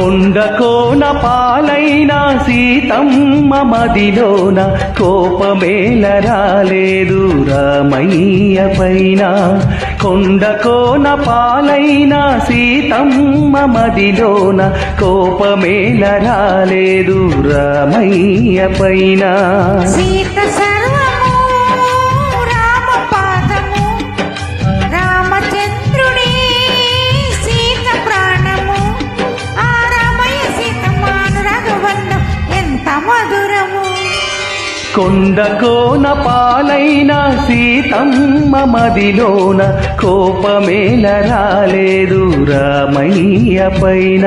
కొండ కోన పాలైన సీతమ్మ మదిలోన కోపమేల రాలేదు రామయ్య పైన. కొండ కోన పాలైన సీతమ్మ మదిలోన కోపమేల రాలేదు రామయ్య పైన. కొండ కోన పాలైన సీతమ్మ మదిలోన కోపమేల రాలేదు రామయ్య పైన.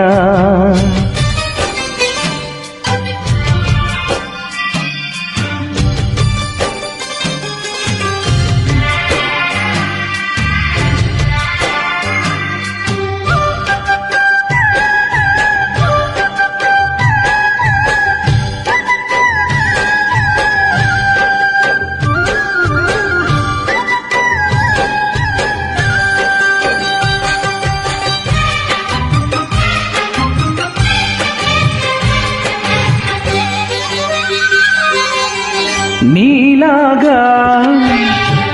నీలాగా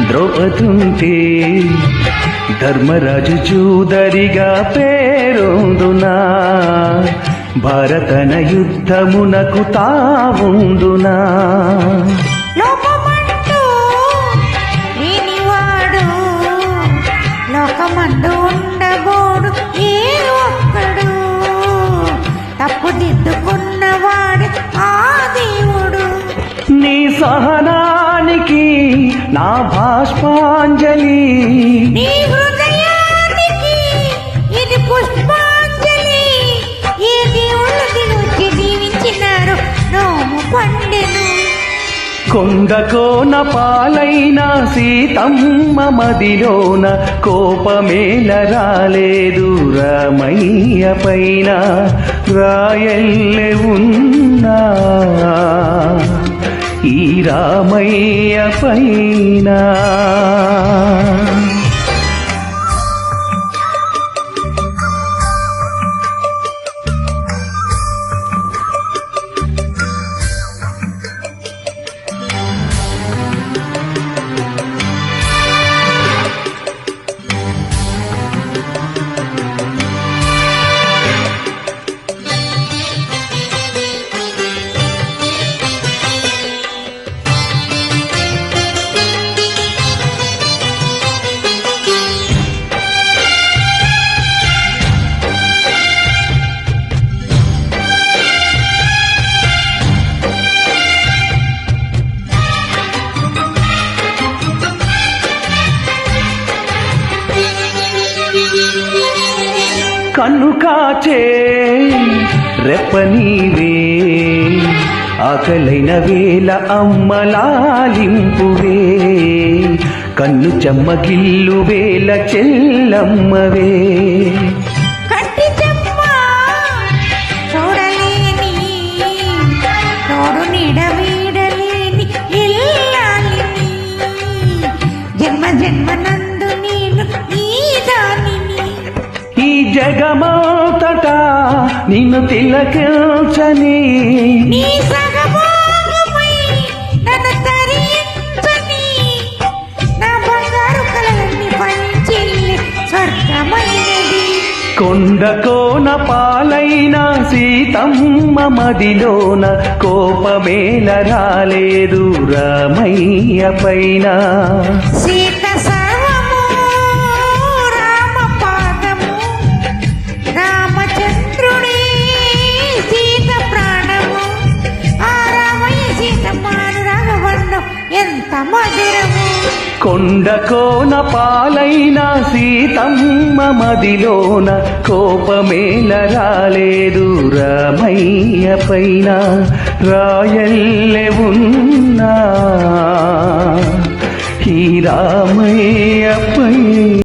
ద్రౌపదుంటే ధర్మరాజు చూదరిగా పేరొందునా, భారతన యుద్ధమునకు తావుందునా. లోకమందు ఉండబోడు ఏ ఒక్కడు, తప్పు దిద్దుకున్నవాడు ఆ దేవుడు. నీ సహనానికి నా భాష్పాంజలి, నీ హృదయానికి ఇది పుష్పాంజలి. ఈ దేవుళ్ళు దిగుచ్చి దీవించినారు నోము పండెను. కొండ కోన పాలైన సీతమ్మ మదిలోన కోపమేల రాలేదు రామయ్య పైన. రాయల్లె ఉన్నా ఈ రామయ్య పైన. కన్ను కాచే రెప్పనీవే, ఆకలైన వేళ అమ్మలాలింపువే, కన్ను చెమ్మగిల్లు వేళ చెల్లమ్మవే. చూడలేని తోడు నీడవీడలేని ఇల్లాలిని, జన్మ జన్మనందు నేను ఈ దానిని. ఈ జగమంతటా నిన్ను తిలకించని, నీ సగభాగమై నన్ను తరించని, నా బంగారు కలలన్నీ పంచెల్లి స్వర్గమైనది. కొండ కోన పాలైన సీతమ్మ మదిలోన కోపమేల రాలేదు రామయ్య పైన. సీత సర్వము రామ పాదము, రామచంద్రుడే సీత ప్రాణము. ఆ రామయ్య సీతమ్మాను రాఘవన్నం ఎంత మధురము. కొండ కోన పాలైన సీతమ్మ మదిలోన కోపమేల రాలేదు రామయ్య పైన. రాయల్లె ఉన్నా ఈ రామయ్య పైన.